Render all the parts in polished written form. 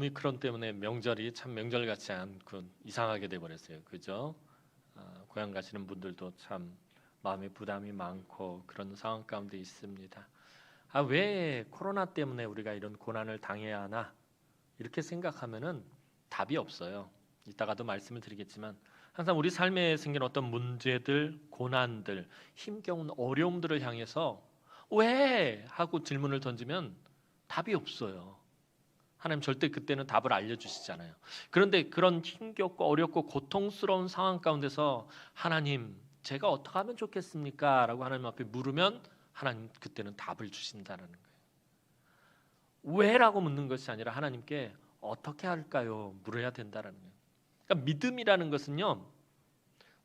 오미크론 때문에 명절이 참 명절 같지 않고 이상하게 돼 버렸어요. 그죠? 고향 가시는 분들도 참 마음의 부담이 많고 그런 상황 가운데 있습니다. 왜 코로나 때문에 우리가 이런 고난을 당해야 하나? 이렇게 생각하면은 답이 없어요. 이따가도 말씀을 드리겠지만 항상 우리 삶에 생긴 어떤 문제들, 고난들, 힘겨운 어려움들을 향해서 왜? 하고 질문을 던지면 답이 없어요. 하나님 절대 그때는 답을 알려주시잖아요. 그런데 그런 힘겹고 어렵고 고통스러운 상황 가운데서 하나님 제가 어떻게 하면 좋겠습니까? 라고 하나님 앞에 물으면 하나님 그때는 답을 주신다는 거예요. 왜라고 묻는 것이 아니라 하나님께 어떻게 할까요? 물어야 된다는 거예요. 그러니까 믿음이라는 것은요,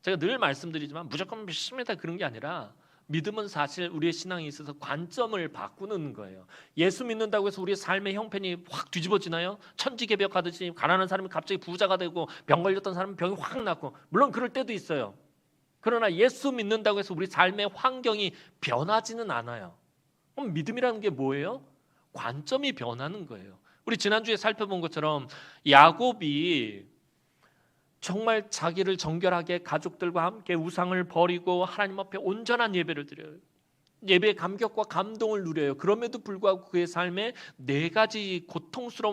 제가 늘 말씀드리지만 무조건 믿습니다 그런 게 아니라 믿음은 사실 우리의 신앙에 있어서 관점을 바꾸는 거예요. 예수 믿는다고 해서 우리의 삶의 형편이 확 뒤집어지나요? 천지개벽하듯이 가난한 사람이 갑자기 부자가 되고 병 걸렸던 사람은 병이 확 낫고, 물론 그럴 때도 있어요. 그러나 예수 믿는다고 해서 우리 삶의 환경이 변하지는 않아요. 그럼 믿음이라는 게 뭐예요? 관점이 변하는 거예요. 우리 지난주에 살펴본 것처럼 야곱이 정말 자기를 정결하게 가족들과 함께 우상을 버리고 하나님 앞에 온전한 예배를 드려요. 예배의 감격과 감동을 누려요. 그럼에도 불구하고 그의 삶에 네 가지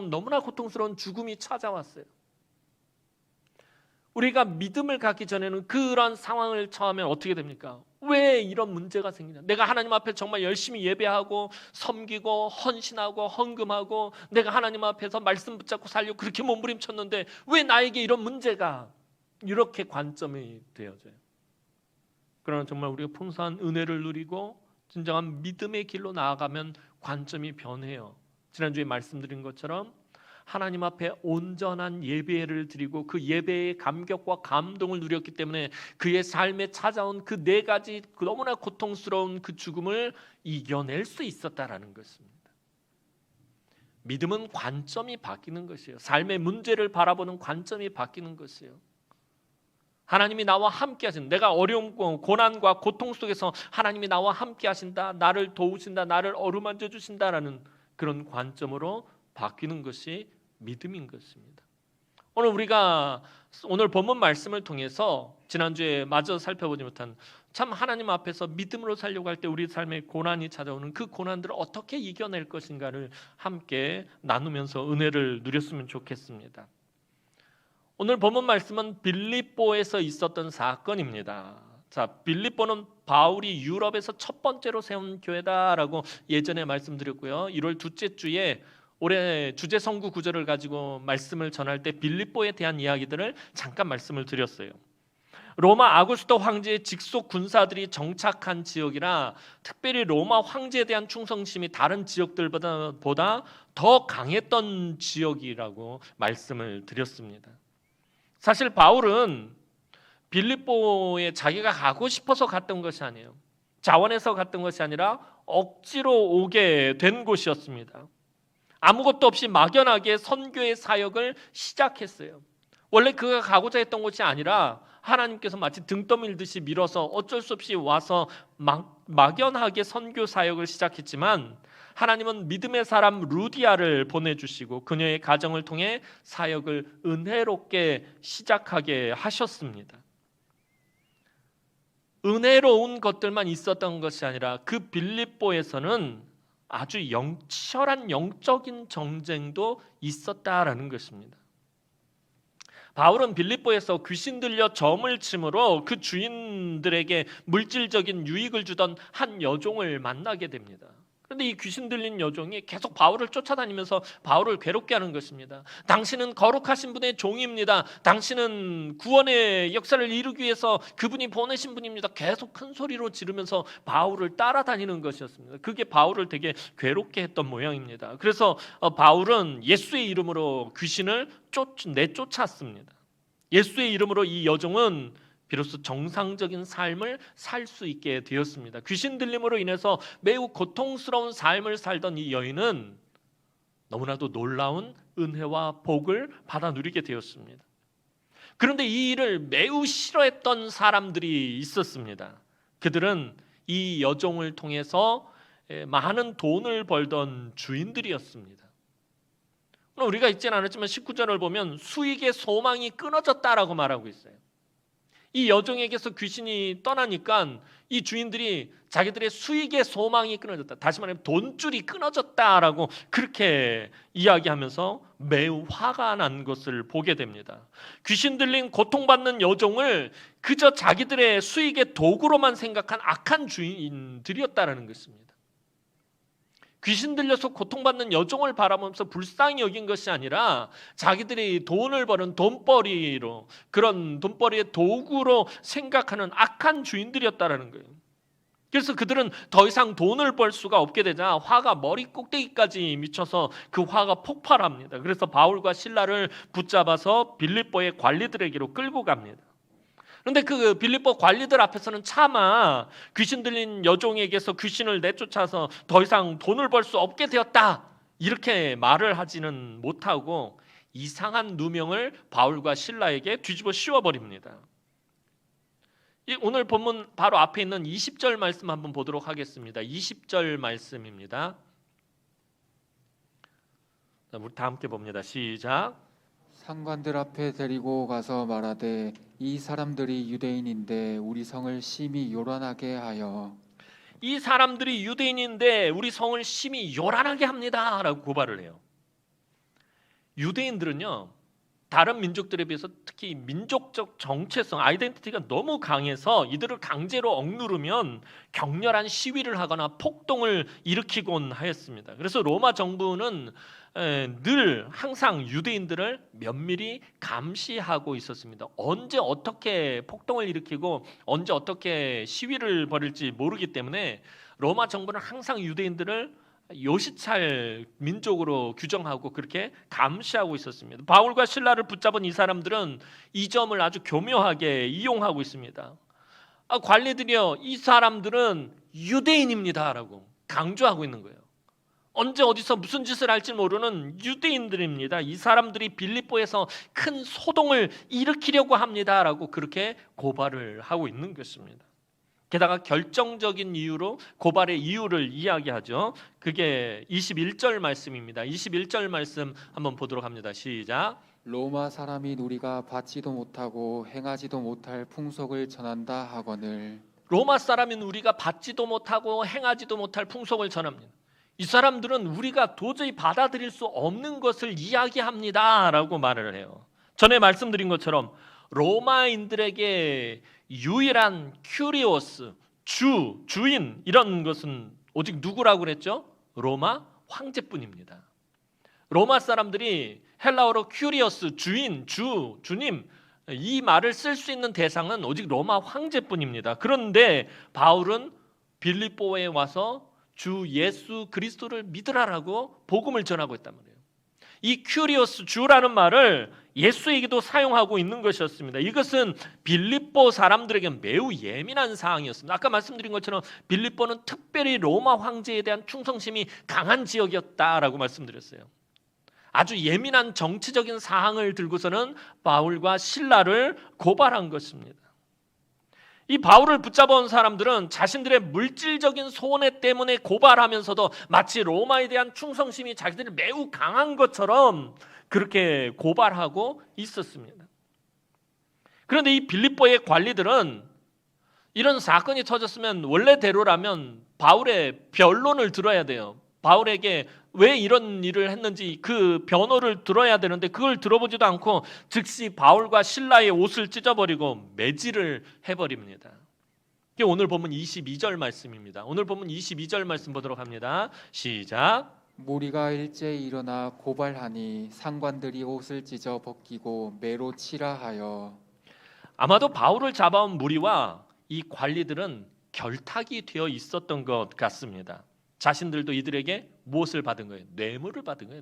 너무나 고통스러운 죽음이 찾아왔어요. 우리가 믿음을 갖기 전에는 그런 상황을 처하면 어떻게 됩니까? 왜 이런 문제가 생기냐? 내가 하나님 앞에 정말 열심히 예배하고 섬기고 헌신하고 헌금하고 내가 하나님 앞에서 말씀 붙잡고 살려고 그렇게 몸부림쳤는데 왜 나에게 이런 문제가? 이렇게 관점이 되어져요. 그러나 정말 우리가 풍성한 은혜를 누리고 진정한 믿음의 길로 나아가면 관점이 변해요. 지난주에 말씀드린 것처럼 하나님 앞에 온전한 예배를 드리고 그 예배의 감격과 감동을 누렸기 때문에 그의 삶에 찾아온 그 네 가지 너무나 고통스러운 그 죽음을 이겨낼 수 있었다라는 것입니다. 믿음은 관점이 바뀌는 것이에요. 삶의 문제를 바라보는 관점이 바뀌는 것이에요. 하나님이 나와 함께 하신다. 내가 어려움, 고난과 고통 속에서 하나님이 나와 함께 하신다. 나를 도우신다. 나를 어루만져 주신다라는 그런 관점으로 바뀌는 것이 믿음인 것입니다. 오늘 본문 말씀을 통해서 지난주에 마저 살펴보지 못한 참 하나님 앞에서 믿음으로 살려고 할 때 우리 삶에 고난이 찾아오는 그 고난들을 어떻게 이겨낼 것인가를 함께 나누면서 은혜를 누렸으면 좋겠습니다. 오늘 본문 말씀은 빌립보에서 있었던 사건입니다. 자, 빌립보는 바울이 유럽에서 첫 번째로 세운 교회다라고 예전에 말씀드렸고요. 1월 둘째 주에 올해 주제 선구 구절을 가지고 말씀을 전할 때 빌립보에 대한 이야기들을 잠깐 말씀을 드렸어요. 로마 아구스토 황제의 직속 군사들이 정착한 지역이라 특별히 로마 황제에 대한 충성심이 다른 지역들보다 더 강했던 지역이라고 말씀을 드렸습니다. 사실 바울은 빌립보에 자기가 가고 싶어서 갔던 것이 아니에요. 자원해서 갔던 것이 아니라 억지로 오게 된 곳이었습니다. 아무것도 없이 막연하게 선교의 사역을 시작했어요. 원래 그가 가고자 했던 곳이 아니라 하나님께서 마치 등 떠밀듯이 밀어서 어쩔 수 없이 와서 막연하게 선교 사역을 시작했지만 하나님은 믿음의 사람 루디아를 보내주시고 그녀의 가정을 통해 사역을 은혜롭게 시작하게 하셨습니다. 은혜로운 것들만 있었던 것이 아니라 그 빌립보에서는 아주 치열한 영적인 정쟁도 있었다라는 것입니다. 바울은 빌립보에서 귀신 들려 점을 침으로 그 주인들에게 물질적인 유익을 주던 한 여종을 만나게 됩니다. 그런데 이 귀신 들린 여종이 계속 바울을 쫓아다니면서 바울을 괴롭게 하는 것입니다. 당신은 거룩하신 분의 종입니다. 당신은 구원의 역사를 이루기 위해서 그분이 보내신 분입니다. 계속 큰 소리로 지르면서 바울을 따라다니는 것이었습니다. 그게 바울을 되게 괴롭게 했던 모양입니다. 그래서 바울은 예수의 이름으로 귀신을 내쫓았습니다. 예수의 이름으로 이 여종은 비로소 정상적인 삶을 살 수 있게 되었습니다. 귀신 들림으로 인해서 매우 고통스러운 삶을 살던 이 여인은 너무나도 놀라운 은혜와 복을 받아 누리게 되었습니다. 그런데 이 일을 매우 싫어했던 사람들이 있었습니다. 그들은 이 여종을 통해서 많은 돈을 벌던 주인들이었습니다. 우리가 읽지는 않았지만 19절을 보면 수익의 소망이 끊어졌다라고 말하고 있어요. 이 여종에게서 귀신이 떠나니까 이 주인들이 자기들의 수익의 소망이 끊어졌다, 다시 말하면 돈줄이 끊어졌다라고 그렇게 이야기하면서 매우 화가 난 것을 보게 됩니다. 귀신 들린 고통받는 여종을 그저 자기들의 수익의 도구로만 생각한 악한 주인들이었다라는 것입니다. 귀신 들려서 고통받는 여종을 바라보면서 불쌍히 여긴 것이 아니라 자기들이 돈을 버는 돈벌이로, 그런 돈벌이의 도구로 생각하는 악한 주인들이었다라는 거예요. 그래서 그들은 더 이상 돈을 벌 수가 없게 되자 화가 머리 꼭대기까지 미쳐서 그 화가 폭발합니다. 그래서 바울과 실라를 붙잡아서 빌립보의 관리들에게로 끌고 갑니다. 그런데 그 빌립보 관리들 앞에서는 차마 귀신 들린 여종에게서 귀신을 내쫓아서 더 이상 돈을 벌 수 없게 되었다, 이렇게 말을 하지는 못하고 이상한 누명을 바울과 실라에게 뒤집어 씌워버립니다. 오늘 본문 바로 앞에 있는 20절 말씀 한번 보도록 하겠습니다. 20절 말씀입니다. 우리 다 함께 봅니다. 시작. 상관들 앞에 데리고 가서 말하되 이 사람들이 유대인인데 우리 성을 심히 요란하게 하여, 이 사람들이 유대인인데 우리 성을 심히 요란하게 합니다 라고 고발을 해요. 유대인들은요, 다른 민족들에 비해서 특히 민족적 정체성, 아이덴티티가 너무 강해서 이들을 강제로 억누르면 격렬한 시위를 하거나 폭동을 일으키곤 하였습니다. 그래서 로마 정부는 늘 항상 유대인들을 면밀히 감시하고 있었습니다. 언제 어떻게 폭동을 일으키고 언제 어떻게 시위를 벌일지 모르기 때문에 로마 정부는 항상 유대인들을 요시찰 민족으로 규정하고 그렇게 감시하고 있었습니다. 바울과 실라를 붙잡은 이 사람들은 이 점을 아주 교묘하게 이용하고 있습니다. 관리들이요, 이 사람들은 유대인입니다라고 강조하고 있는 거예요. 언제 어디서 무슨 짓을 할지 모르는 유대인들입니다. 이 사람들이 빌립보에서 큰 소동을 일으키려고 합니다라고 그렇게 고발을 하고 있는 것입니다. 게다가 결정적인 이유로 고발의 이유를 이야기하죠. 그게 21절 말씀입니다. 21절 말씀 한번 보도록 합니다. 시작. 로마 사람인 우리가 받지도 못하고 행하지도 못할 풍속을 전한다 하거늘. 로마 사람인 우리가 받지도 못하고 행하지도 못할 풍속을 전합니다. 이 사람들은 우리가 도저히 받아들일 수 없는 것을 이야기합니다 라고 말을 해요. 전에 말씀드린 것처럼 로마인들에게 유일한 큐리오스, 주인 이런 것은 오직 누구라고 그랬죠? 로마 황제뿐입니다. 로마 사람들이 헬라어로 큐리오스, 주인, 주님, 이 말을 쓸 수 있는 대상은 오직 로마 황제뿐입니다. 그런데 바울은 빌립보에 와서 주 예수 그리스도를 믿으라라고 복음을 전하고 있단 말이에요. 이 큐리오스, 주라는 말을 예수에게도 사용하고 있는 것이었습니다. 이것은 빌립보 사람들에게 매우 예민한 사항이었습니다. 아까 말씀드린 것처럼 빌립보는 특별히 로마 황제에 대한 충성심이 강한 지역이었다라고 말씀드렸어요. 아주 예민한 정치적인 사항을 들고서는 바울과 실라를 고발한 것입니다. 이 바울을 붙잡아온 사람들은 자신들의 물질적인 손해 때문에 고발하면서도 마치 로마에 대한 충성심이 자기들이 매우 강한 것처럼 그렇게 고발하고 있었습니다. 그런데 이 빌립보의 관리들은 이런 사건이 터졌으면 원래대로라면 바울의 변론을 들어야 돼요. 바울에게 왜 이런 일을 했는지 그 변호를 들어야 되는데 그걸 들어보지도 않고 즉시 바울과 실라의 옷을 찢어버리고 매질을 해버립니다. 이게 오늘 본문 22절 말씀입니다. 오늘 본문 22절 말씀 보도록 합니다. 시작. 무리가 일제히 일어나 고발하니 상관들이 옷을 찢어 벗기고 매로 치라 하여. 아마도 바울을 잡아온 무리와 이 관리들은 결탁이 되어 있었던 것 같습니다. 자신들도 이들에게 무엇을 받은 거예요? 뇌물을 받은 거예요.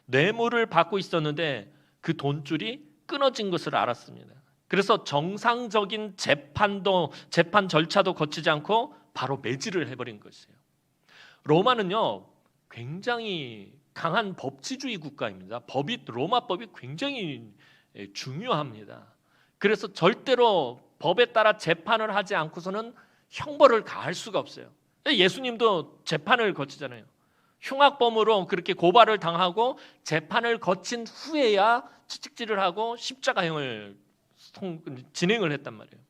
뇌물을 받고 있었는데 그 돈줄이 끊어진 것을 알았습니다. 그래서 정상적인 재판 절차도 거치지 않고 바로 매질을 해버린 것이에요. 로마는요, 굉장히 강한 법치주의 국가입니다. 로마법이 굉장히 중요합니다. 그래서 절대로 법에 따라 재판을 하지 않고서는 형벌을 가할 수가 없어요. 예수님도 재판을 거치잖아요. 흉악범으로 그렇게 고발을 당하고 재판을 거친 후에야 채찍질을 하고 십자가형을 진행을 했단 말이에요.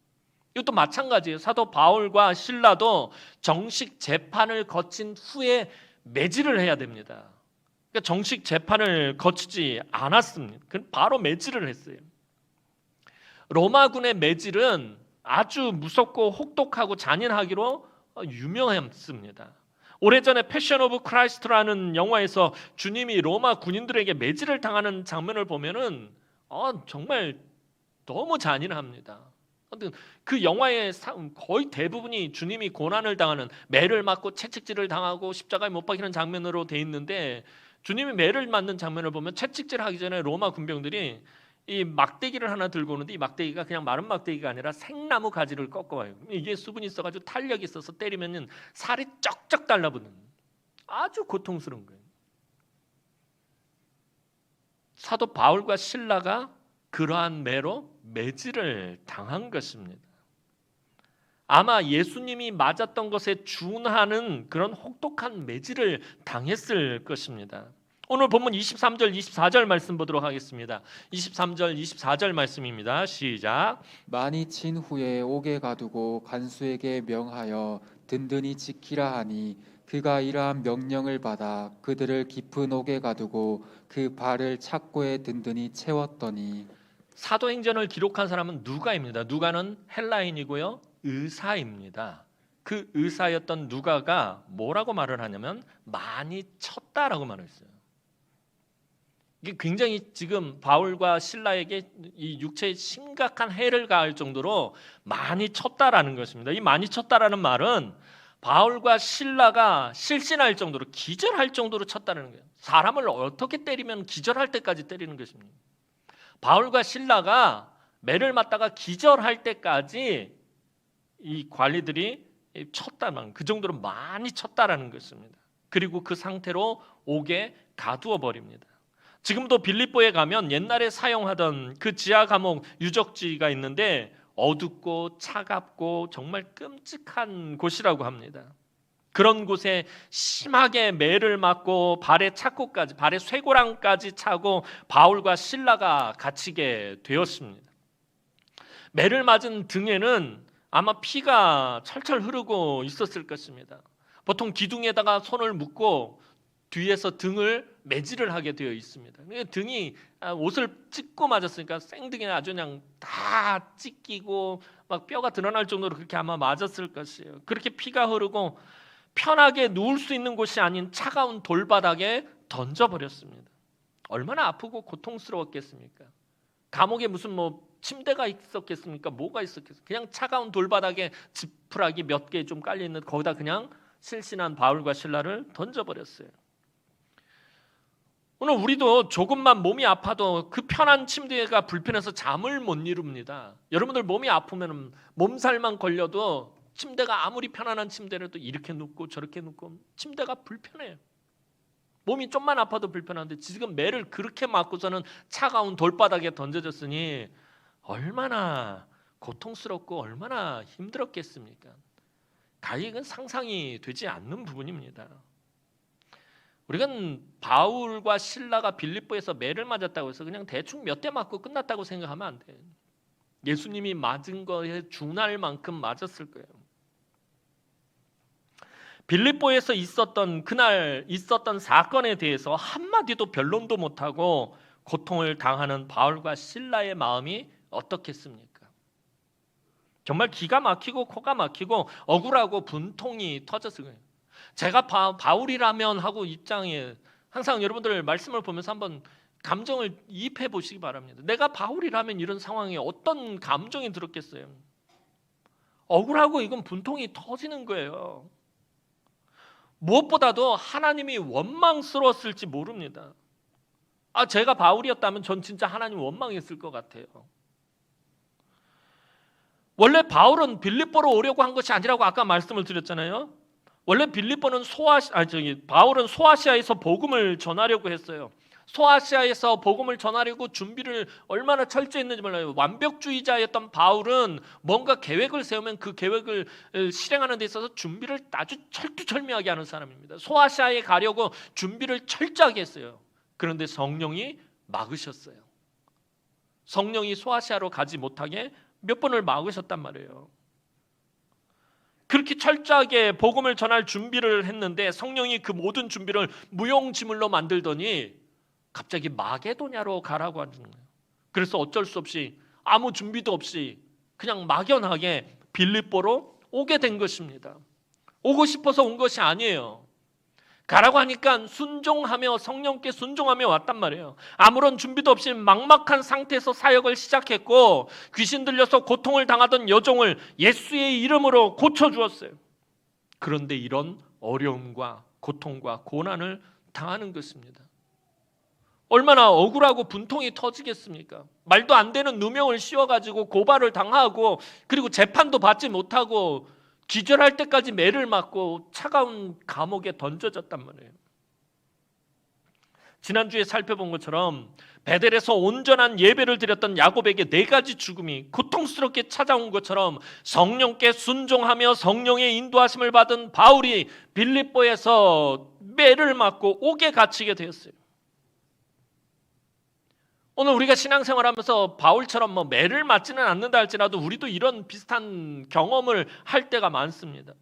이것도 마찬가지예요. 사도 바울과 실라도 정식 재판을 거친 후에 매질을 해야 됩니다. 그러니까 정식 재판을 거치지 않았습니다. 바로 매질을 했어요. 로마군의 매질은 아주 무섭고 혹독하고 잔인하기로 유명했습니다. 오래전에 패션 오브 크라이스트라는 영화에서 주님이 로마 군인들에게 매질을 당하는 장면을 보면은 정말 너무 잔인합니다. 그 영화의 거의 대부분이 주님이 고난을 당하는, 매를 맞고 채찍질을 당하고 십자가에 못 박히는 장면으로 돼 있는데, 주님이 매를 맞는 장면을 보면 채찍질 하기 전에 로마 군병들이 이 막대기를 하나 들고 오는데, 이 막대기가 그냥 마른 막대기가 아니라 생나무 가지를 꺾어와요. 이게 수분이 있어가지고 탄력이 있어서 때리면 살이 쩍쩍 달라붙는, 아주 고통스러운 거예요. 사도 바울과 실라가 그러한 매로 매질을 당한 것입니다. 아마 예수님이 맞았던 것에 준하는 그런 혹독한 매질을 당했을 것입니다. 오늘 본문 23절 24절 말씀 보도록 하겠습니다. 23절 24절 말씀입니다. 시작. 많이 친 후에 옥에 가두고 간수에게 명하여 든든히 지키라 하니 그가 이러한 명령을 받아 그들을 깊은 옥에 가두고 그 발을 착고에 든든히 채웠더니. 사도행전을 기록한 사람은 누가입니다. 누가는 헬라인이고요, 의사입니다. 그 의사였던 누가가 뭐라고 말을 하냐면 많이 쳤다라고 말을 했어요. 이게 굉장히 지금 바울과 실라에게 이 육체에 심각한 해를 가할 정도로 많이 쳤다라는 것입니다. 이 많이 쳤다라는 말은 바울과 실라가 실신할 정도로, 기절할 정도로 쳤다는 거예요. 사람을 어떻게 때리면 기절할 때까지 때리는 것입니다. 바울과 실라가 매를 맞다가 기절할 때까지 이 관리들이 쳤다는, 그 정도로 많이 쳤다라는 것입니다. 그리고 그 상태로 옥에 가두어 버립니다. 지금도 빌립보에 가면 옛날에 사용하던 그 지하 감옥 유적지가 있는데 어둡고 차갑고 정말 끔찍한 곳이라고 합니다. 그런 곳에 심하게 매를 맞고 발에 착고까지, 발에 쇠고랑까지 차고 바울과 실라가 갇히게 되었습니다. 매를 맞은 등에는 아마 피가 철철 흐르고 있었을 것입니다. 보통 기둥에다가 손을 묶고 뒤에서 등을 매질을 하게 되어 있습니다. 등이 옷을 찢고 맞았으니까 생등에 아주 그냥 다 찢기고 막 뼈가 드러날 정도로 그렇게 아마 맞았을 것이에요. 그렇게 피가 흐르고 편하게 누울 수 있는 곳이 아닌 차가운 돌바닥에 던져버렸습니다. 얼마나 아프고 고통스러웠겠습니까? 감옥에 무슨 침대가 있었겠습니까? 뭐가 있었겠습니까? 그냥 차가운 돌바닥에 지푸라기 몇 개 좀 깔려있는, 거기다 그냥 실신한 바울과 실라를 던져버렸어요. 오늘 우리도 조금만 몸이 아파도 그 편한 침대가 불편해서 잠을 못 이룹니다. 여러분들 몸이 아프면 몸살만 걸려도 침대가 아무리 편안한 침대라도 이렇게 눕고 저렇게 눕고 침대가 불편해요. 몸이 좀만 아파도 불편한데 지금 매를 그렇게 맞고서는 차가운 돌바닥에 던져졌으니 얼마나 고통스럽고 얼마나 힘들었겠습니까? 가히 상상이 되지 않는 부분입니다. 우리가 바울과 실라가 빌립보에서 매를 맞았다고 해서 그냥 대충 몇 대 맞고 끝났다고 생각하면 안 돼요. 예수님이 맞은 거에 준할 만큼 맞았을 거예요. 빌립보에서 있었던 그날 있었던 사건에 대해서 한마디도 변론도 못하고 고통을 당하는 바울과 실라의 마음이 어떻겠습니까? 정말 기가 막히고 코가 막히고 억울하고 분통이 터졌을 거예요. 제가 바울이라면 하고 입장에 항상 여러분들 말씀을 보면서 한번 감정을 이입해 보시기 바랍니다. 내가 바울이라면 이런 상황에 어떤 감정이 들었겠어요? 억울하고 이건 분통이 터지는 거예요. 무엇보다도 하나님이 원망스러웠을지 모릅니다. 제가 바울이었다면 전 진짜 하나님 원망했을 것 같아요. 원래 바울은 빌립보로 오려고 한 것이 아니라고 아까 말씀을 드렸잖아요. 원래 바울은 소아시아에서 복음을 전하려고 했어요. 소아시아에서 복음을 전하려고 준비를 얼마나 철저히 했는지 몰라요. 완벽주의자였던 바울은 뭔가 계획을 세우면 그 계획을 실행하는 데 있어서 준비를 아주 철두철미하게 하는 사람입니다. 소아시아에 가려고 준비를 철저하게 했어요. 그런데 성령이 막으셨어요. 성령이 소아시아로 가지 못하게 몇 번을 막으셨단 말이에요. 그렇게 철저하게 복음을 전할 준비를 했는데 성령이 그 모든 준비를 무용지물로 만들더니 갑자기 마게도냐로 가라고 하는 거예요. 그래서 어쩔 수 없이 아무 준비도 없이 그냥 막연하게 빌립보로 오게 된 것입니다. 오고 싶어서 온 것이 아니에요. 가라고 하니까 순종하며 성령께 순종하며 왔단 말이에요. 아무런 준비도 없이 막막한 상태에서 사역을 시작했고 귀신 들려서 고통을 당하던 여종을 예수의 이름으로 고쳐주었어요. 그런데 이런 어려움과 고통과 고난을 당하는 것입니다. 얼마나 억울하고 분통이 터지겠습니까? 말도 안 되는 누명을 씌워가지고 고발을 당하고 그리고 재판도 받지 못하고 기절할 때까지 매를 맞고 차가운 감옥에 던져졌단 말이에요. 지난주에 살펴본 것처럼 베델에서 온전한 예배를 드렸던 야곱에게 4가지 죽음이 고통스럽게 찾아온 것처럼 성령께 순종하며 성령의 인도하심을 받은 바울이 빌립보에서 매를 맞고 옥에 갇히게 되었어요. 오늘 우리가 신앙생활하면서 바울처럼 매를 맞지는 않는다 할지라도 우리도 이런 비슷한 경험을 할 때가 많습니다.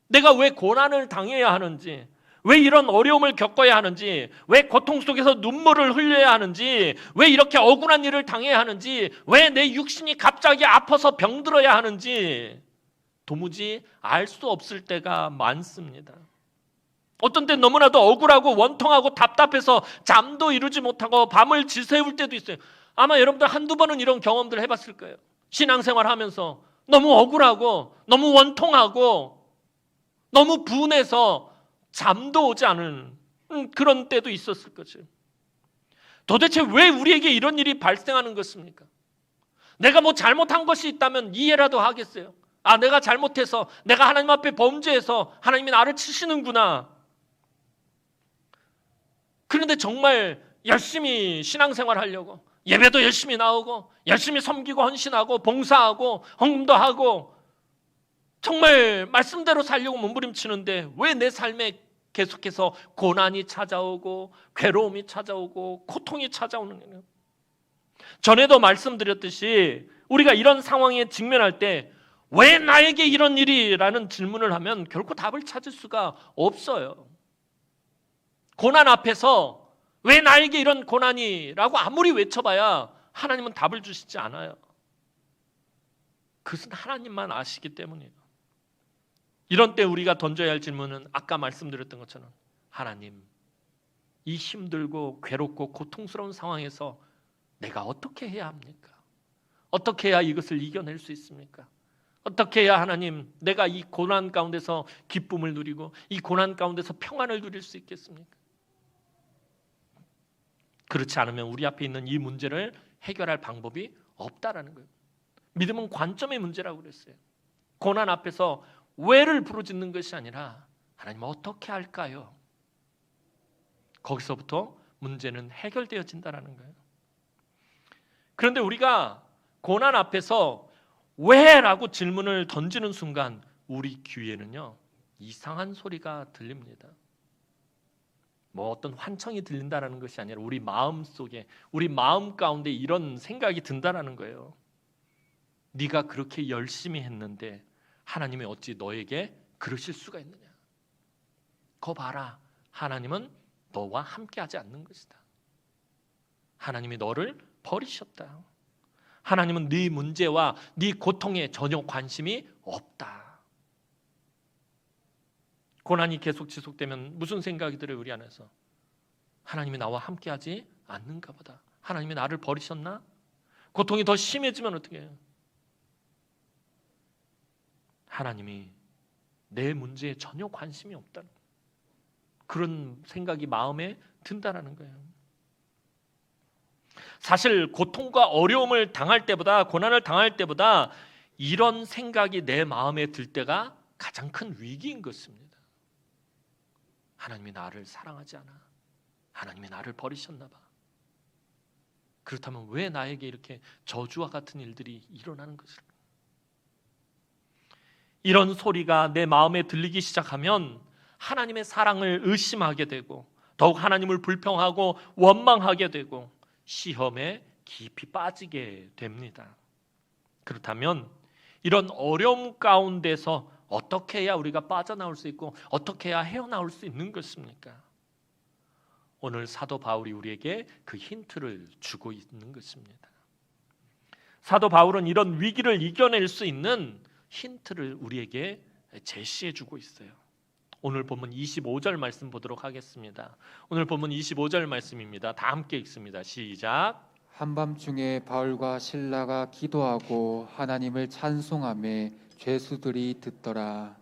내가 왜 고난을 당해야 하는지, 왜 이런 어려움을 겪어야 하는지, 왜 고통 속에서 눈물을 흘려야 하는지, 왜 이렇게 억울한 일을 당해야 하는지, 왜 내 육신이 갑자기 아파서 병들어야 하는지 도무지 알 수 없을 때가 많습니다. 어떤 때 너무나도 억울하고 원통하고 답답해서 잠도 이루지 못하고 밤을 지새울 때도 있어요. 아마 여러분들 한두 번은 이런 경험들을 해봤을 거예요. 신앙생활 하면서 너무 억울하고 너무 원통하고 너무 분해서 잠도 오지 않은 그런 때도 있었을 거죠. 도대체 왜 우리에게 이런 일이 발생하는 것입니까? 내가 뭐 잘못한 것이 있다면 이해라도 하겠어요. 아, 내가 잘못해서 내가 하나님 앞에 범죄해서 하나님이 나를 치시는구나. 그런데 정말 열심히 신앙생활 하려고 예배도 열심히 나오고 열심히 섬기고 헌신하고 봉사하고 헌금도 하고 정말 말씀대로 살려고 몸부림치는데 왜 내 삶에 계속해서 고난이 찾아오고 괴로움이 찾아오고 고통이 찾아오느냐. 전에도 말씀드렸듯이 우리가 이런 상황에 직면할 때 왜 나에게 이런 일이라는 질문을 하면 결코 답을 찾을 수가 없어요. 고난 앞에서 왜 나에게 이런 고난이라고 아무리 외쳐봐야 하나님은 답을 주시지 않아요. 그것은 하나님만 아시기 때문이에요. 이런 때 우리가 던져야 할 질문은 아까 말씀드렸던 것처럼 하나님, 이 힘들고 괴롭고 고통스러운 상황에서 내가 어떻게 해야 합니까? 어떻게 해야 이것을 이겨낼 수 있습니까? 어떻게 해야 하나님 내가 이 고난 가운데서 기쁨을 누리고 이 고난 가운데서 평안을 누릴 수 있겠습니까? 그렇지 않으면 우리 앞에 있는 이 문제를 해결할 방법이 없다라는 거예요. 믿음은 관점의 문제라고 그랬어요. 고난 앞에서 왜를 부르짖는 것이 아니라 하나님 어떻게 할까요? 거기서부터 문제는 해결되어진다는 거예요. 그런데 우리가 고난 앞에서 왜라고 질문을 던지는 순간 우리 귀에는요 이상한 소리가 들립니다. 뭐 어떤 환청이 들린다라는 것이 아니라 우리 마음 속에 우리 마음 가운데 이런 생각이 든다라는 거예요. 네가 그렇게 열심히 했는데 하나님이 어찌 너에게 그러실 수가 있느냐. 거 봐라. 하나님은 너와 함께하지 않는 것이다. 하나님이 너를 버리셨다. 하나님은 네 문제와 네 고통에 전혀 관심이 없다. 고난이 계속 지속되면 무슨 생각이 들어요? 우리 안에서 하나님이 나와 함께하지 않는가 보다. 하나님이 나를 버리셨나? 고통이 더 심해지면 어떻게 해요? 하나님이 내 문제에 전혀 관심이 없다는 그런 생각이 마음에 든다는 거예요. 사실 고통과 어려움을 당할 때보다 고난을 당할 때보다 이런 생각이 내 마음에 들 때가 가장 큰 위기인 것입니다. 하나님이 나를 사랑하지 않아. 하나님이 나를 버리셨나 봐. 그렇다면 왜 나에게 이렇게 저주와 같은 일들이 일어나는 것일까? 이런 소리가 내 마음에 들리기 시작하면 하나님의 사랑을 의심하게 되고 더욱 하나님을 불평하고 원망하게 되고 시험에 깊이 빠지게 됩니다. 그렇다면 이런 어려움 가운데서 어떻게 해야 우리가 빠져나올 수 있고 어떻게 해야 헤어나올 수 있는 것입니까? 오늘 사도 바울이 우리에게 그 힌트를 주고 있는 것입니다. 사도 바울은 이런 위기를 이겨낼 수 있는 힌트를 우리에게 제시해 주고 있어요. 오늘 본문 25절 말씀 보도록 하겠습니다. 오늘 본문 25절 말씀입니다. 다 함께 읽습니다. 시작. 한밤중에 바울과 실라가 기도하고 하나님을 찬송하며 죄수들이 듣더라.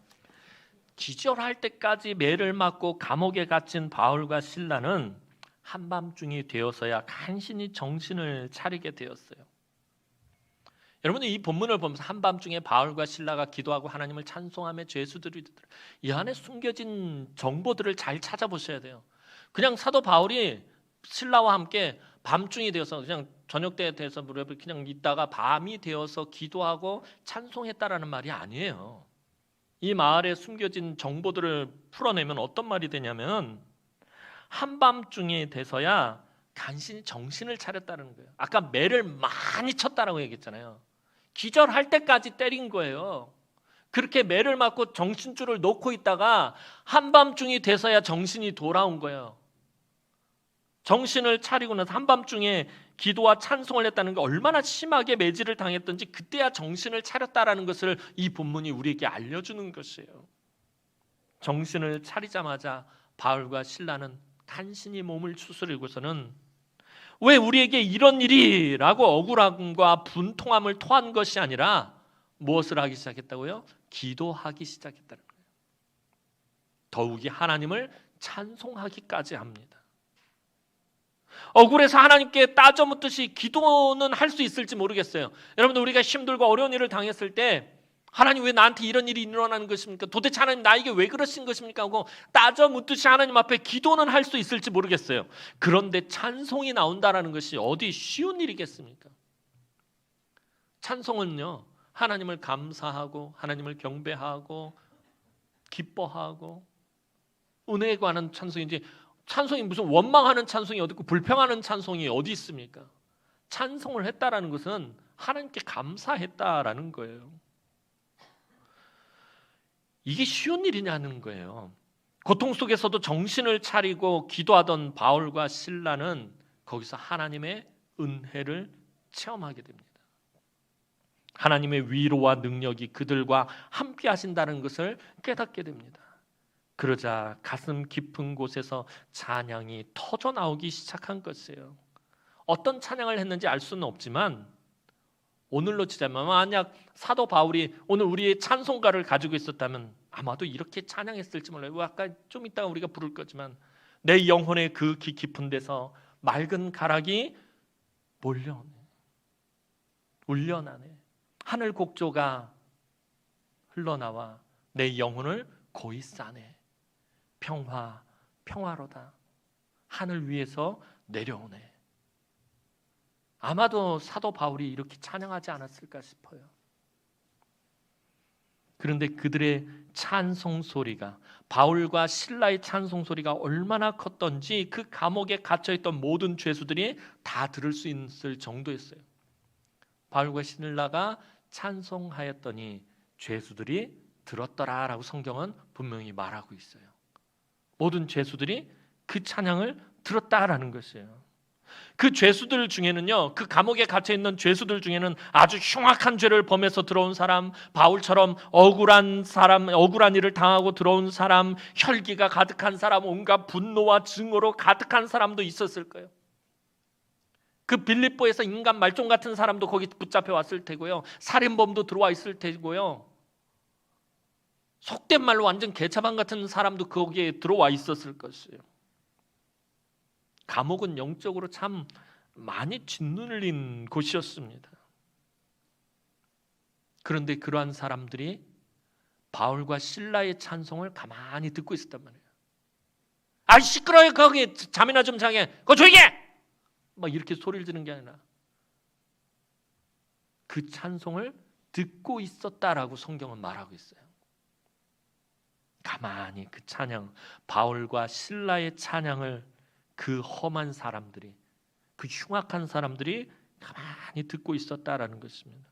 기절할 때까지 매를 맞고 감옥에 갇힌 바울과 실라는 한밤중이 되어서야 간신히 정신을 차리게 되었어요. 여러분들 이 본문을 보면서 한밤중에 바울과 실라가 기도하고 하나님을 찬송하며 죄수들이 듣더라. 이 안에 숨겨진 정보들을 잘 찾아보셔야 돼요. 그냥 사도 바울이 실라와 함께 밤중이 되어서 그냥 저녁 때에 돼서 그냥 있다가 밤이 되어서 기도하고 찬송했다라는 말이 아니에요. 이 마을에 숨겨진 정보들을 풀어내면 어떤 말이 되냐면 한밤중이 돼서야 간신히 정신을 차렸다는 거예요. 아까 매를 많이 쳤다라고 얘기했잖아요. 기절할 때까지 때린 거예요. 그렇게 매를 맞고 정신줄을 놓고 있다가 한밤중이 돼서야 정신이 돌아온 거예요. 정신을 차리고 나서 한밤중에 기도와 찬송을 했다는 게 얼마나 심하게 매질을 당했던지 그때야 정신을 차렸다라는 것을 이 본문이 우리에게 알려주는 것이에요. 정신을 차리자마자 바울과 실라는 간신히 몸을 추스리고서는 왜 우리에게 이런 일이라고 억울함과 분통함을 토한 것이 아니라 무엇을 하기 시작했다고요? 기도하기 시작했다는 거예요. 더욱이 하나님을 찬송하기까지 합니다. 억울해서 하나님께 따져 묻듯이 기도는 할 수 있을지 모르겠어요. 여러분들 우리가 힘들고 어려운 일을 당했을 때 하나님 왜 나한테 이런 일이 일어나는 것입니까? 도대체 하나님 나에게 왜 그러신 것입니까? 하고 따져 묻듯이 하나님 앞에 기도는 할 수 있을지 모르겠어요. 그런데 찬송이 나온다라는 것이 어디 쉬운 일이겠습니까? 찬송은요, 하나님을 감사하고 하나님을 경배하고 기뻐하고 은혜에 관한 찬송이지 찬송이 무슨 원망하는 찬송이 어디 있고 불평하는 찬송이 어디 있습니까? 찬송을 했다라는 것은 하나님께 감사했다라는 거예요. 이게 쉬운 일이냐는 거예요. 고통 속에서도 정신을 차리고 기도하던 바울과 실라는 거기서 하나님의 은혜를 체험하게 됩니다. 하나님의 위로와 능력이 그들과 함께 하신다는 것을 깨닫게 됩니다. 그러자 가슴 깊은 곳에서 찬양이 터져 나오기 시작한 것이에요. 어떤 찬양을 했는지 알 수는 없지만 오늘로 치자면 만약 사도 바울이 오늘 우리의 찬송가를 가지고 있었다면 아마도 이렇게 찬양했을지 몰라요. 아까 좀 이따가 우리가 부를 거지만 내 영혼의 그 깊은 데서 맑은 가락이 몰려오네. 울려나네. 하늘 곡조가 흘러나와 내 영혼을 고이 싸네. 평화로다. 하늘 위에서 내려오네. 아마도 사도 바울이 이렇게 찬양하지 않았을까 싶어요. 그런데 그들의 찬송 소리가 바울과 실라의 찬송 소리가 얼마나 컸던지 그 감옥에 갇혀있던 모든 죄수들이 다 들을 수 있을 정도였어요. 바울과 실라가 찬송하였더니 죄수들이 들었더라라고 성경은 분명히 말하고 있어요. 모든 죄수들이 그 찬양을 들었다라는 것이에요. 그 죄수들 중에는요, 그 감옥에 갇혀 있는 죄수들 중에는 아주 흉악한 죄를 범해서 들어온 사람, 바울처럼 억울한 일을 당하고 들어온 사람, 혈기가 가득한 사람, 온갖 분노와 증오로 가득한 사람도 있었을 거예요. 그 빌립보에서 인간 말종 같은 사람도 거기 붙잡혀 왔을 테고요, 살인범도 들어와 있을 테고요, 속된 말로 완전 개차반 같은 사람도 거기에 들어와 있었을 것이에요. 감옥은 영적으로 참 많이 짓눌린 곳이었습니다. 그런데 그러한 사람들이 바울과 실라의 찬송을 가만히 듣고 있었단 말이에요. 아 시끄러워요. 거기 잠이나 좀 자게. 그거 조용히 해. 막 이렇게 소리를 지르는 게 아니라 그 찬송을 듣고 있었다라고 성경은 말하고 있어요. 가만히 그 찬양, 바울과 실라의 찬양을 그 험한 사람들이, 그 흉악한 사람들이 가만히 듣고 있었다라는 것입니다.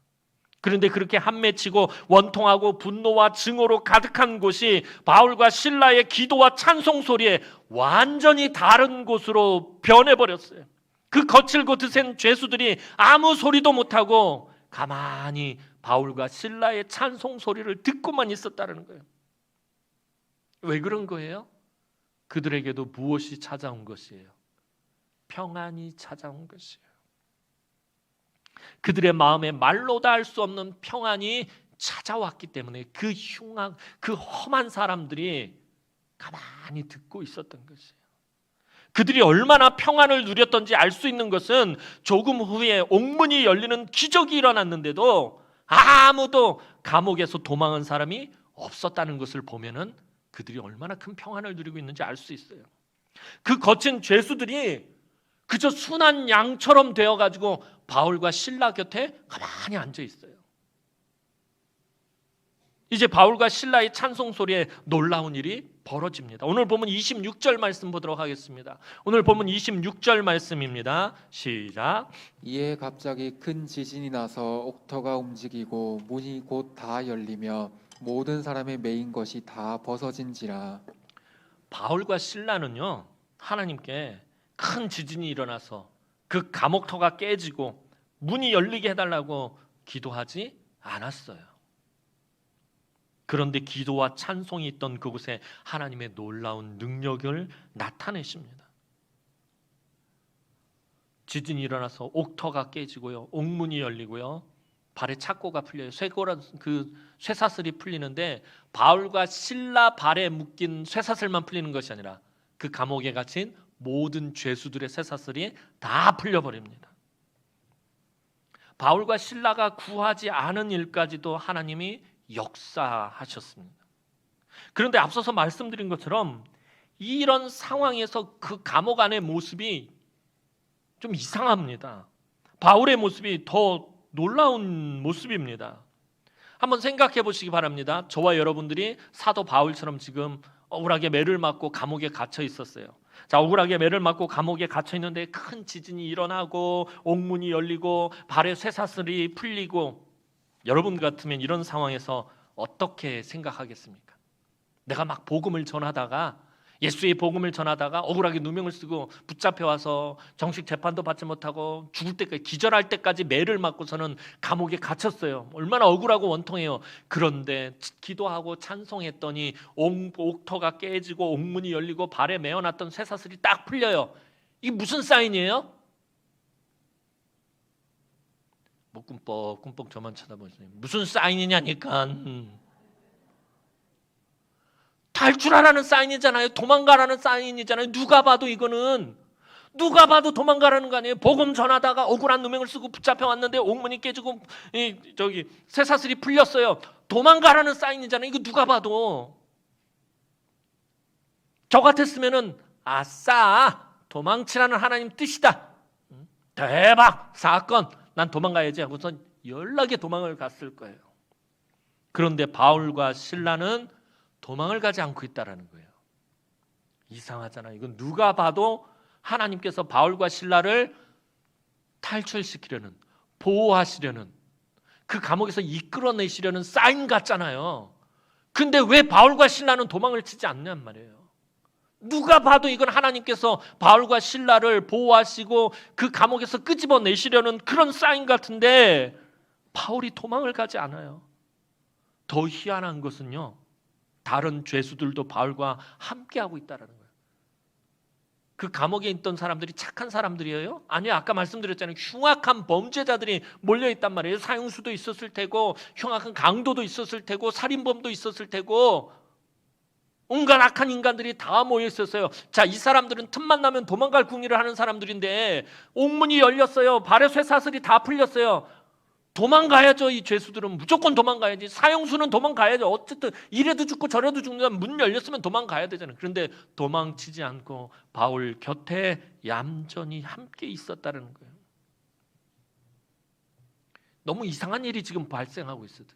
그런데 그렇게 한맺히고 원통하고 분노와 증오로 가득한 곳이 바울과 실라의 기도와 찬송 소리에 완전히 다른 곳으로 변해버렸어요. 그 거칠고 드센 죄수들이 아무 소리도 못하고 가만히 바울과 실라의 찬송 소리를 듣고만 있었다는 거예요. 왜 그런 거예요? 그들에게도 무엇이 찾아온 것이에요? 평안이 찾아온 것이에요. 그들의 마음에 말로 다 할 수 없는 평안이 찾아왔기 때문에 그 흉한, 그 험한 사람들이 가만히 듣고 있었던 것이에요. 그들이 얼마나 평안을 누렸던지 알 수 있는 것은 조금 후에 옥문이 열리는 기적이 일어났는데도 아무도 감옥에서 도망한 사람이 없었다는 것을 보면은 그들이 얼마나 큰 평안을 누리고 있는지 알 수 있어요. 그 거친 죄수들이 그저 순한 양처럼 되어가지고 바울과 실라 곁에 가만히 앉아 있어요. 이제 바울과 실라의 찬송 소리에 놀라운 일이 벌어집니다. 오늘 보면 26절 말씀 보도록 하겠습니다. 오늘 보면 26절 말씀입니다. 시작. 이에 갑자기 큰 지진이 나서 옥터가 움직이고 문이 곧 다 열리며 모든 사람의 매인 것이 다 벗어진지라. 바울과 실라는요, 하나님께 큰 지진이 일어나서 그 감옥터가 깨지고 문이 열리게 해달라고 기도하지 않았어요. 그런데 기도와 찬송이 있던 그곳에 하나님의 놀라운 능력을 나타내십니다. 지진이 일어나서 옥터가 깨지고요, 옥문이 열리고요, 발에 착고가 풀려요. 그 쇠사슬이 풀리는데 바울과 실라 발에 묶인 쇠사슬만 풀리는 것이 아니라 그 감옥에 갇힌 모든 죄수들의 쇠사슬이 다 풀려버립니다. 바울과 실라가 구하지 않은 일까지도 하나님이 역사하셨습니다. 그런데 앞서서 말씀드린 것처럼 이런 상황에서 그 감옥 안의 모습이 좀 이상합니다. 바울의 모습이 더 놀라운 모습입니다. 한번 생각해 보시기 바랍니다. 저와 여러분들이 사도 바울처럼 지금 억울하게 매를 맞고 감옥에 갇혀 있었어요. 자, 억울하게 매를 맞고 감옥에 갇혀 있는데 큰 지진이 일어나고 옥문이 열리고 발에 쇠사슬이 풀리고, 여러분 같으면 이런 상황에서 어떻게 생각하겠습니까? 내가 막 복음을 전하다가, 예수의 복음을 전하다가 억울하게 누명을 쓰고 붙잡혀와서 정식 재판도 받지 못하고 죽을 때까지, 기절할 때까지 매를 맞고서는 감옥에 갇혔어요. 얼마나 억울하고 원통해요. 그런데 기도하고 찬송했더니 옥터가 깨지고 옥문이 열리고 발에 매어놨던 쇠사슬이 딱 풀려요. 이게 무슨 사인이에요? 뭐 꿈뻑 저만 쳐다보시네. 무슨 사인이냐니까. 탈출하라는 사인이잖아요. 도망가라는 사인이잖아요. 누가 봐도 이거는, 누가 봐도 도망가라는 거 아니에요. 복음 전하다가 억울한 누명을 쓰고 붙잡혀 왔는데 옥문이 깨지고 쇠사슬이 풀렸어요. 도망가라는 사인이잖아요. 이거 누가 봐도. 저 같았으면은 아싸, 도망치라는 하나님 뜻이다. 대박, 사건, 난 도망가야지 하고서 연락에 도망을 갔을 거예요. 그런데 바울과 실라는 도망을 가지 않고 있다라는 거예요. 이상하잖아요. 이건 누가 봐도 하나님께서 바울과 실라를 탈출시키려는, 보호하시려는, 그 감옥에서 이끌어내시려는 사인 같잖아요. 근데 왜 바울과 신라는 도망을 치지 않냔 말이에요. 누가 봐도 이건 하나님께서 바울과 신라를 보호하시고 그 감옥에서 끄집어내시려는 그런 사인 같은데 바울이 도망을 가지 않아요. 더 희한한 것은요, 다른 죄수들도 바울과 함께하고 있다는 거예요. 그 감옥에 있던 사람들이 착한 사람들이에요? 아니요, 아까 말씀드렸잖아요. 흉악한 범죄자들이 몰려있단 말이에요. 사형수도 있었을 테고, 흉악한 강도도 있었을 테고, 살인범도 있었을 테고, 온갖 악한 인간들이 다 모여 있었어요. 자, 이 사람들은 틈만 나면 도망갈 궁리를 하는 사람들인데 옥문이 열렸어요. 발에 쇠사슬이 다 풀렸어요. 도망가야죠. 이 죄수들은 무조건 도망가야지. 사형수는 도망가야죠. 어쨌든 이래도 죽고 저래도 죽는다. 문 열렸으면 도망가야 되잖아요. 그런데 도망치지 않고 바울 곁에 얌전히 함께 있었다는 거예요. 너무 이상한 일이 지금 발생하고 있어요.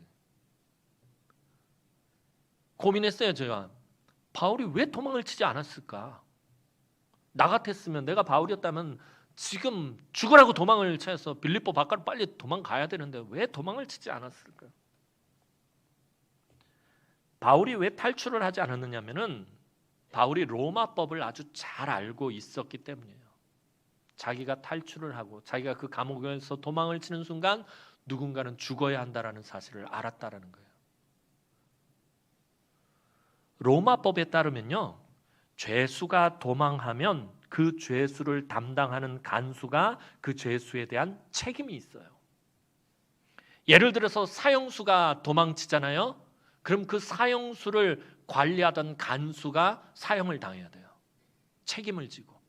고민했어요. 제가 바울이 왜 도망을 치지 않았을까? 나 같았으면, 내가 바울이었다면 지금 죽으라고 도망을 쳐서 빌립보 밖으로 빨리 도망가야 되는데 왜 도망을 치지 않았을까? 바울이 왜 탈출을 하지 않았느냐면은 바울이 로마법을 아주 잘 알고 있었기 때문이에요. 자기가 탈출을 하고 자기가 그 감옥에서 도망을 치는 순간 누군가는 죽어야 한다라는 사실을 알았다라는 거예요. 로마법에 따르면요, 죄수가 도망하면 그 죄수를 담당하는 간수가 그 죄수에 대한 책임이 있어요. 예를 들어서 사형수가 도망치잖아요. 그럼 그 사형수를 관리하던 간수가 사형을 당해야 돼요. 책임을 지고.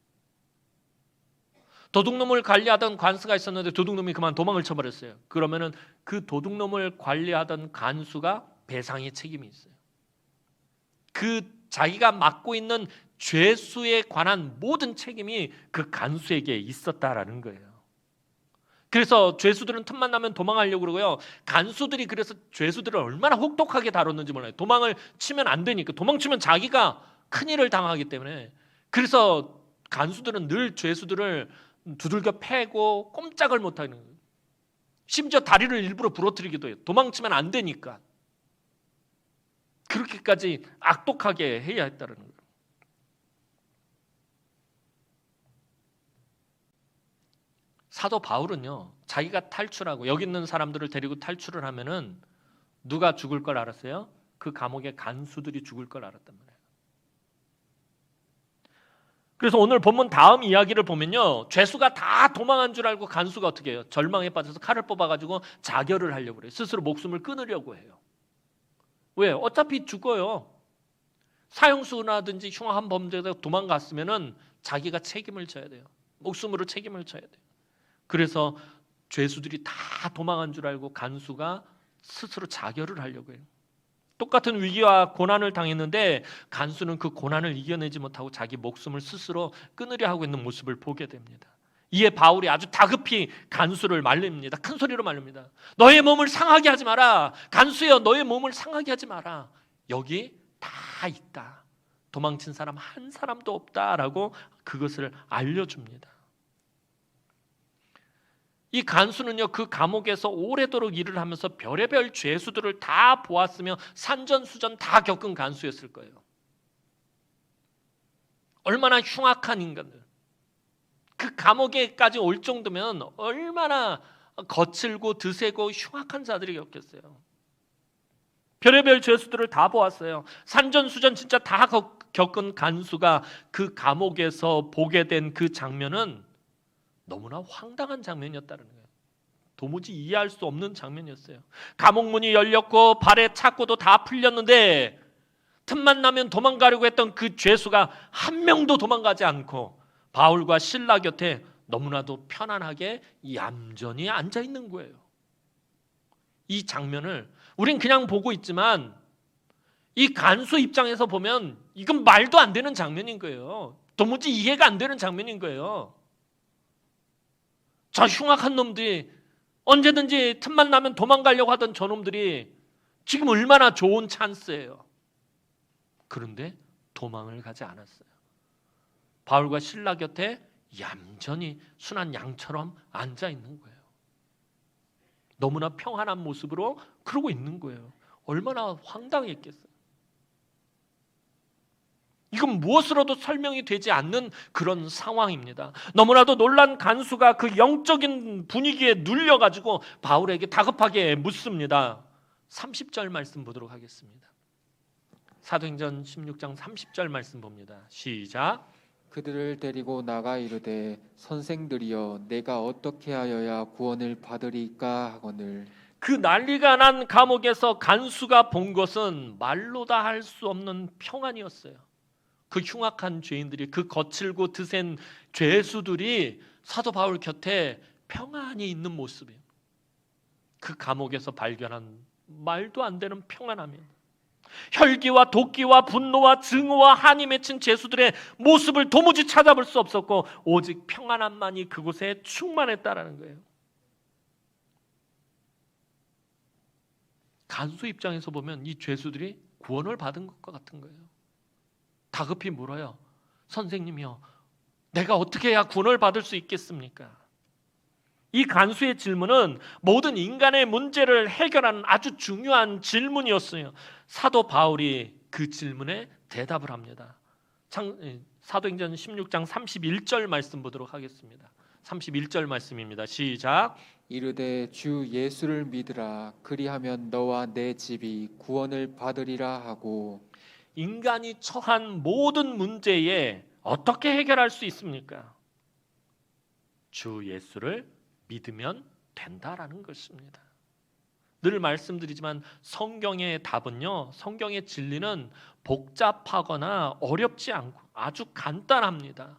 도둑놈을 관리하던 관수가 있었는데 도둑놈이 그만 도망을 쳐버렸어요. 그러면은 그 도둑놈을 관리하던 간수가 배상의 책임이 있어요. 그 자기가 맡고 있는 죄수에 관한 모든 책임이 그 간수에게 있었다라는 거예요. 그래서 죄수들은 틈만 나면 도망하려고 그러고요. 간수들이 그래서 죄수들을 얼마나 혹독하게 다뤘는지 몰라요. 도망을 치면 안 되니까. 도망치면 자기가 큰일을 당하기 때문에. 그래서 간수들은 늘 죄수들을 두들겨 패고 꼼짝을 못하는 거예요. 심지어 다리를 일부러 부러뜨리기도 해요. 도망치면 안 되니까. 그렇게까지 악독하게 해야 했다는 거예요. 사도 바울은요, 자기가 탈출하고 여기 있는 사람들을 데리고 탈출을 하면은 누가 죽을 걸 알았어요? 그 감옥의 간수들이 죽을 걸 알았단 말이에요. 그래서 오늘 본문 다음 이야기를 보면요, 죄수가 다 도망한 줄 알고 간수가 어떻게 해요? 절망에 빠져서 칼을 뽑아가지고 자결을 하려고 그래요. 스스로 목숨을 끊으려고 해요. 왜? 어차피 죽어요. 사형수나든지 흉악한 범죄가 도망갔으면은 자기가 책임을 져야 돼요. 목숨으로 책임을 져야 돼요. 그래서 죄수들이 다 도망한 줄 알고 간수가 스스로 자결을 하려고 해요. 똑같은 위기와 고난을 당했는데 간수는 그 고난을 이겨내지 못하고 자기 목숨을 스스로 끊으려 하고 있는 모습을 보게 됩니다. 이에 바울이 아주 다급히 간수를 말립니다. 큰 소리로 말립니다. 너의 몸을 상하게 하지 마라. 간수여, 너의 몸을 상하게 하지 마라. 여기 다 있다. 도망친 사람 한 사람도 없다라고 그것을 알려줍니다. 이 간수는요, 그 감옥에서 오래도록 일을 하면서 별의별 죄수들을 다 보았으며 산전수전 다 겪은 간수였을 거예요. 얼마나 흉악한 인간들. 그 감옥에까지 올 정도면 얼마나 거칠고 드세고 흉악한 자들이 겪겠어요. 별의별 죄수들을 다 보았어요. 산전수전 진짜 다 겪은 간수가 그 감옥에서 보게 된 그 장면은 너무나 황당한 장면이었다는 거예요. 도무지 이해할 수 없는 장면이었어요. 감옥 문이 열렸고 발에 차고도 다 풀렸는데 틈만 나면 도망가려고 했던 그 죄수가 한 명도 도망가지 않고 바울과 실라 곁에 너무나도 편안하게 얌전히 앉아 있는 거예요. 이 장면을 우린 그냥 보고 있지만 이 간수 입장에서 보면 이건 말도 안 되는 장면인 거예요. 도무지 이해가 안 되는 장면인 거예요. 저 흉악한 놈들이 언제든지 틈만 나면 도망가려고 하던 저놈들이 지금 얼마나 좋은 찬스예요. 그런데 도망을 가지 않았어요. 바울과 실라 곁에 얌전히 순한 양처럼 앉아 있는 거예요. 너무나 평안한 모습으로 그러고 있는 거예요. 얼마나 황당했겠어요. 이건 무엇으로도 설명이 되지 않는 그런 상황입니다. 너무나도 놀란 간수가 그 영적인 분위기에 눌려가지고 바울에게 다급하게 묻습니다. 30절 말씀 보도록 하겠습니다. 사도행전 16장 30절 말씀 봅니다. 시작. 그들을 데리고 나가 이르되 선생들이여 내가 어떻게 하여야 구원을 받으리까 하거늘. 그 난리가 난 감옥에서 간수가 본 것은 말로 다 할 수 없는 평안이었어요. 그 흉악한 죄인들이, 그 거칠고 드센 죄수들이 사도 바울 곁에 평안히 있는 모습이에요. 그 감옥에서 발견한 말도 안 되는 평안함이에요. 혈기와 도끼와 분노와 증오와 한이 맺힌 죄수들의 모습을 도무지 찾아볼 수 없었고 오직 평안함만이 그곳에 충만했다라는 거예요. 간수 입장에서 보면 이 죄수들이 구원을 받은 것과 같은 거예요. 다급히 물어요. 선생님이요, 내가 어떻게 해야 구원을 받을 수 있겠습니까? 이 간수의 질문은 모든 인간의 문제를 해결하는 아주 중요한 질문이었어요. 사도 바울이 그 질문에 대답을 합니다. 사도행전 16장 31절 말씀 보도록 하겠습니다. 31절 말씀입니다. 시작. 이르되 주 예수를 믿으라. 그리하면 너와 내 집이 구원을 받으리라 하고. 인간이 처한 모든 문제에 어떻게 해결할 수 있습니까? 주 예수를 믿으면 된다라는 것입니다. 늘 말씀드리지만 성경의 답은요, 성경의 진리는 복잡하거나 어렵지 않고 아주 간단합니다.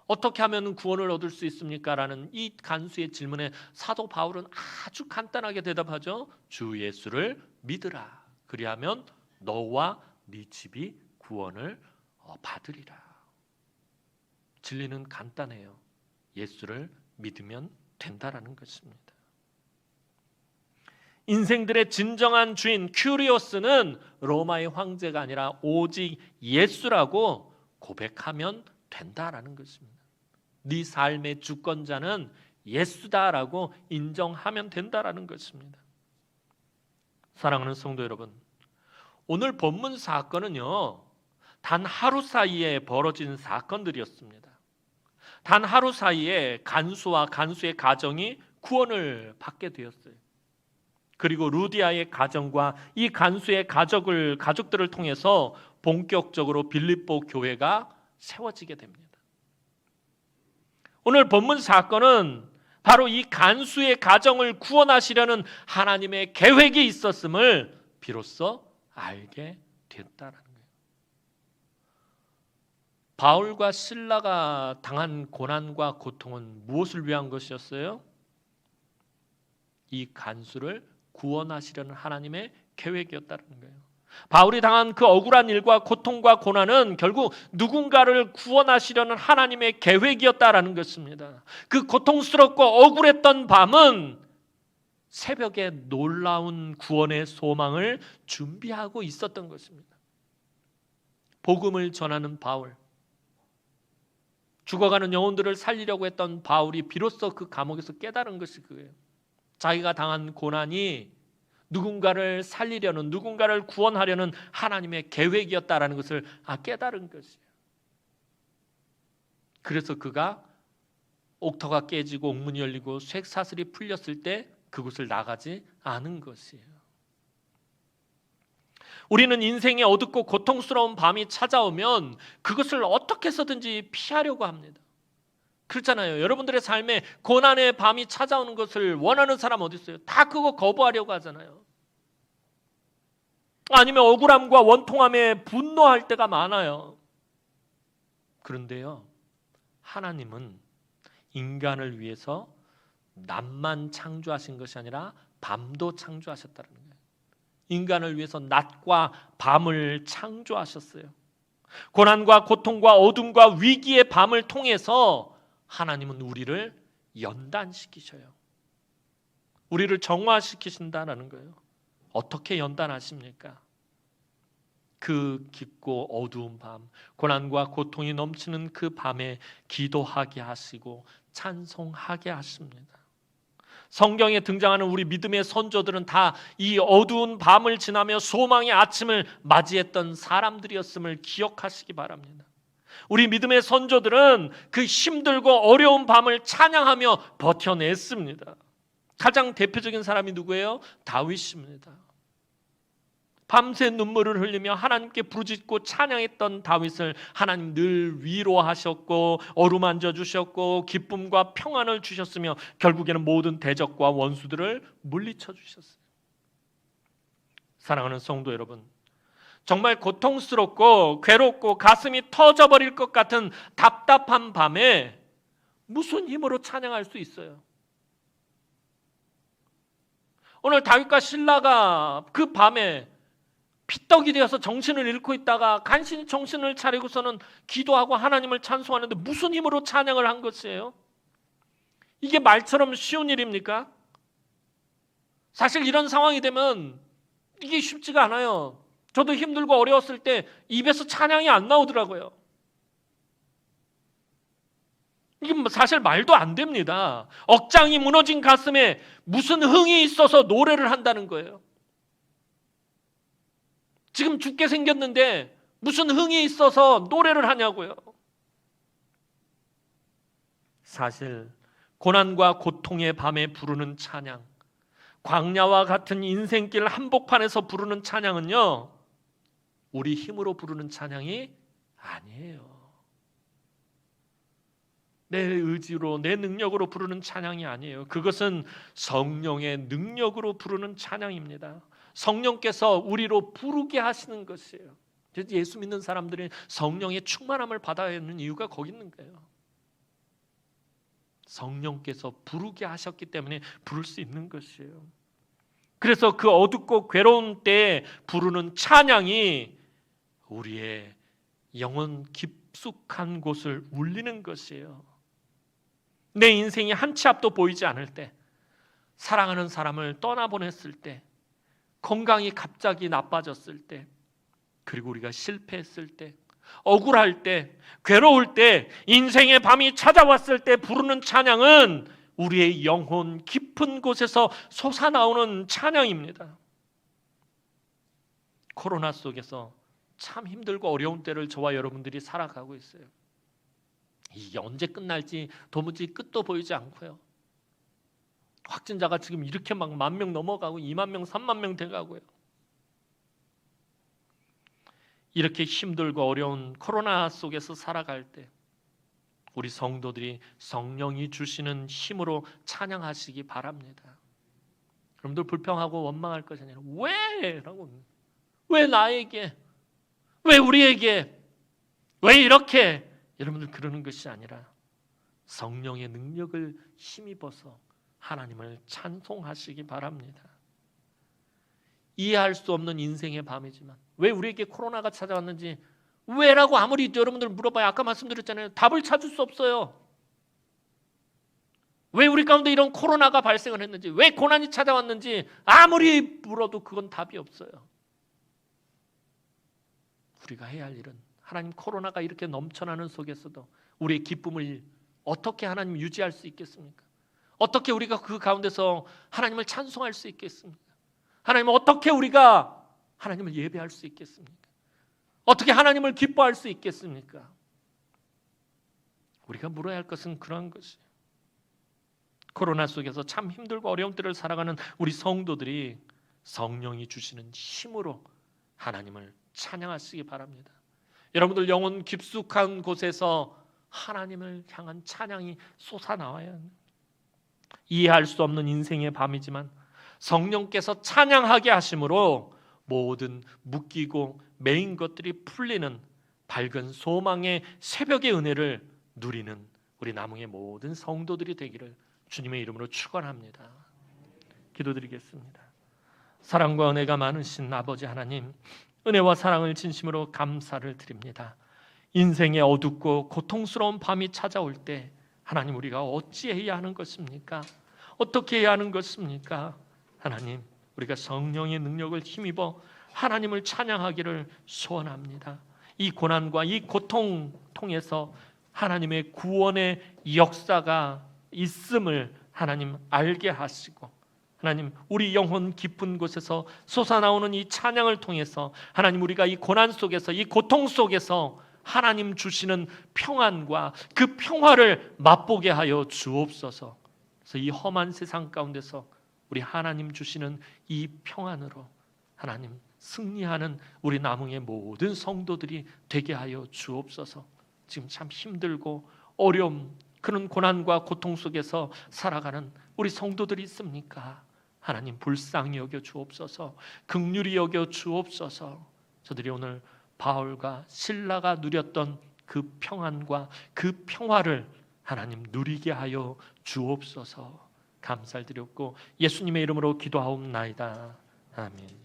어떻게 하면 구원을 얻을 수 있습니까? 라는 이 간수의 질문에 사도 바울은 아주 간단하게 대답하죠. 주 예수를 믿으라. 그리하면 너와 네 집이 구원을 받으리라. 진리는 간단해요. 예수를 믿으면 된다라는 것입니다. 인생들의 진정한 주인 큐리오스는 로마의 황제가 아니라 오직 예수라고 고백하면 된다라는 것입니다. 네 삶의 주권자는 예수다라고 인정하면 된다라는 것입니다. 사랑하는 성도 여러분, 오늘 본문 사건은요, 단 하루 사이에 벌어진 사건들이었습니다. 단 하루 사이에 간수와 간수의 가정이 구원을 받게 되었어요. 그리고 루디아의 가정과 이 간수의 가족들을 통해서 본격적으로 빌립보 교회가 세워지게 됩니다. 오늘 본문 사건은 바로 이 간수의 가정을 구원하시려는 하나님의 계획이 있었음을 비로소 알게 됐다는 거예요. 바울과 실라가 당한 고난과 고통은 무엇을 위한 것이었어요? 이 간수를 구원하시려는 하나님의 계획이었다는 거예요. 바울이 당한 그 억울한 일과 고통과 고난은 결국 누군가를 구원하시려는 하나님의 계획이었다라는 것입니다. 그 고통스럽고 억울했던 밤은 새벽에 놀라운 구원의 소망을 준비하고 있었던 것입니다. 복음을 전하는 바울, 죽어가는 영혼들을 살리려고 했던 바울이 비로소 그 감옥에서 깨달은 것이 그거예요. 자기가 당한 고난이 누군가를 살리려는, 누군가를 구원하려는 하나님의 계획이었다라는 것을 깨달은 것이에요. 그래서 그가 옥터가 깨지고 옥문이 열리고 쇠사슬이 풀렸을 때 그곳을 나가지 않은 것이에요. 우리는 인생에 어둡고 고통스러운 밤이 찾아오면 그것을 어떻게 해서든지 피하려고 합니다. 그렇잖아요. 여러분들의 삶에 고난의 밤이 찾아오는 것을 원하는 사람 어디 있어요? 다 그거 거부하려고 하잖아요. 아니면 억울함과 원통함에 분노할 때가 많아요. 그런데요, 하나님은 인간을 위해서 낮만 창조하신 것이 아니라 밤도 창조하셨다는 거예요. 인간을 위해서 낮과 밤을 창조하셨어요. 고난과 고통과 어둠과 위기의 밤을 통해서 하나님은 우리를 연단시키셔요. 우리를 정화시키신다는 거예요. 어떻게 연단하십니까? 그 깊고 어두운 밤, 고난과 고통이 넘치는 그 밤에 기도하게 하시고 찬송하게 하십니다. 성경에 등장하는 우리 믿음의 선조들은 다 이 어두운 밤을 지나며 소망의 아침을 맞이했던 사람들이었음을 기억하시기 바랍니다. 우리 믿음의 선조들은 그 힘들고 어려운 밤을 찬양하며 버텨냈습니다. 가장 대표적인 사람이 누구예요? 다윗입니다. 밤새 눈물을 흘리며 하나님께 부르짖고 찬양했던 다윗을 하나님 늘 위로하셨고 어루만져 주셨고 기쁨과 평안을 주셨으며 결국에는 모든 대적과 원수들을 물리쳐 주셨어요. 사랑하는 성도 여러분, 정말 고통스럽고 괴롭고 가슴이 터져버릴 것 같은 답답한 밤에 무슨 힘으로 찬양할 수 있어요? 오늘 다윗과 신라가 그 밤에 피떡이 되어서 정신을 잃고 있다가 간신히 정신을 차리고서는 기도하고 하나님을 찬송하는데 무슨 힘으로 찬양을 한 것이에요? 이게 말처럼 쉬운 일입니까? 사실 이런 상황이 되면 이게 쉽지가 않아요. 저도 힘들고 어려웠을 때 입에서 찬양이 안 나오더라고요. 이게 사실 말도 안 됩니다. 억장이 무너진 가슴에 무슨 흥이 있어서 노래를 한다는 거예요. 지금 죽게 생겼는데 무슨 흥이 있어서 노래를 하냐고요. 사실 고난과 고통의 밤에 부르는 찬양, 광야와 같은 인생길 한복판에서 부르는 찬양은요, 우리 힘으로 부르는 찬양이 아니에요. 내 의지로, 내 능력으로 부르는 찬양이 아니에요. 그것은 성령의 능력으로 부르는 찬양입니다. 성령께서 우리로 부르게 하시는 것이에요. 예수 믿는 사람들이 성령의 충만함을 받아야 하는 이유가 거기 있는 거예요. 성령께서 부르게 하셨기 때문에 부를 수 있는 것이에요. 그래서 그 어둡고 괴로운 때에 부르는 찬양이 우리의 영혼 깊숙한 곳을 울리는 것이에요. 내 인생이 한 치 앞도 보이지 않을 때, 사랑하는 사람을 떠나보냈을 때, 건강이 갑자기 나빠졌을 때, 그리고 우리가 실패했을 때, 억울할 때, 괴로울 때, 인생의 밤이 찾아왔을 때 부르는 찬양은 우리의 영혼 깊은 곳에서 솟아나오는 찬양입니다. 코로나 속에서 참 힘들고 어려운 때를 저와 여러분들이 살아가고 있어요. 이게 언제 끝날지 도무지 끝도 보이지 않고요. 확진자가 지금 이렇게 막 10,000명 넘어가고 20,000명, 30,000명 돼가고요. 이렇게 힘들고 어려운 코로나 속에서 살아갈 때 우리 성도들이 성령이 주시는 힘으로 찬양하시기 바랍니다. 여러분들 불평하고 원망할 것이 아니라 왜? 라고, 왜 나에게? 왜 우리에게? 왜 이렇게? 여러분들 그러는 것이 아니라 성령의 능력을 힘입어서 하나님을 찬송하시기 바랍니다. 이해할 수 없는 인생의 밤이지만 왜 우리에게 코로나가 찾아왔는지 왜라고 아무리 여러분들 물어봐야 아까 말씀드렸잖아요. 답을 찾을 수 없어요. 왜 우리 가운데 이런 코로나가 발생을 했는지, 왜 고난이 찾아왔는지 아무리 물어도 그건 답이 없어요. 우리가 해야 할 일은 하나님, 코로나가 이렇게 넘쳐나는 속에서도 우리의 기쁨을 어떻게 하나님 유지할 수 있겠습니까? 어떻게 우리가 그 가운데서 하나님을 찬송할 수 있겠습니까? 하나님, 어떻게 우리가 하나님을 예배할 수 있겠습니까? 어떻게 하나님을 기뻐할 수 있겠습니까? 우리가 물어야 할 것은 그러한 것이에요. 코로나 속에서 참 힘들고 어려운 때를 살아가는 우리 성도들이 성령이 주시는 힘으로 하나님을 찬양하시기 바랍니다. 여러분들 영혼 깊숙한 곳에서 하나님을 향한 찬양이 솟아나와야 합니다. 이해할 수 없는 인생의 밤이지만 성령께서 찬양하게 하심으로 모든 묶이고 매인 것들이 풀리는 밝은 소망의 새벽의 은혜를 누리는 우리 남흥의 모든 성도들이 되기를 주님의 이름으로 축원합니다. 기도드리겠습니다. 사랑과 은혜가 많으신 아버지 하나님, 은혜와 사랑을 진심으로 감사를 드립니다. 인생의 어둡고 고통스러운 밤이 찾아올 때 하나님, 우리가 어찌해야 하는 것입니까? 어떻게 해야 하는 것입니까? 하나님, 우리가 성령의 능력을 힘입어 하나님을 찬양하기를 소원합니다. 이 고난과 이 고통 통해서 하나님의 구원의 역사가 있음을 하나님 알게 하시고, 하나님, 우리 영혼 깊은 곳에서 솟아나오는 이 찬양을 통해서 하나님, 우리가 이 고난 속에서, 이 고통 속에서 하나님 주시는 평안과 그 평화를 맛보게 하여 주옵소서. 그래서 이 험한 세상 가운데서 우리 하나님 주시는 이 평안으로 하나님 승리하는 우리 남흥의 모든 성도들이 되게 하여 주옵소서. 지금 참 힘들고 어려움, 그런 고난과 고통 속에서 살아가는 우리 성도들이 있습니까? 하나님, 불쌍히 여겨 주옵소서. 긍휼히 여겨 주옵소서. 저들이 오늘 바울과 실라가 누렸던 그 평안과 그 평화를 하나님 누리게 하여 주옵소서. 감사를 드렸고 예수님의 이름으로 기도하옵나이다. 아멘.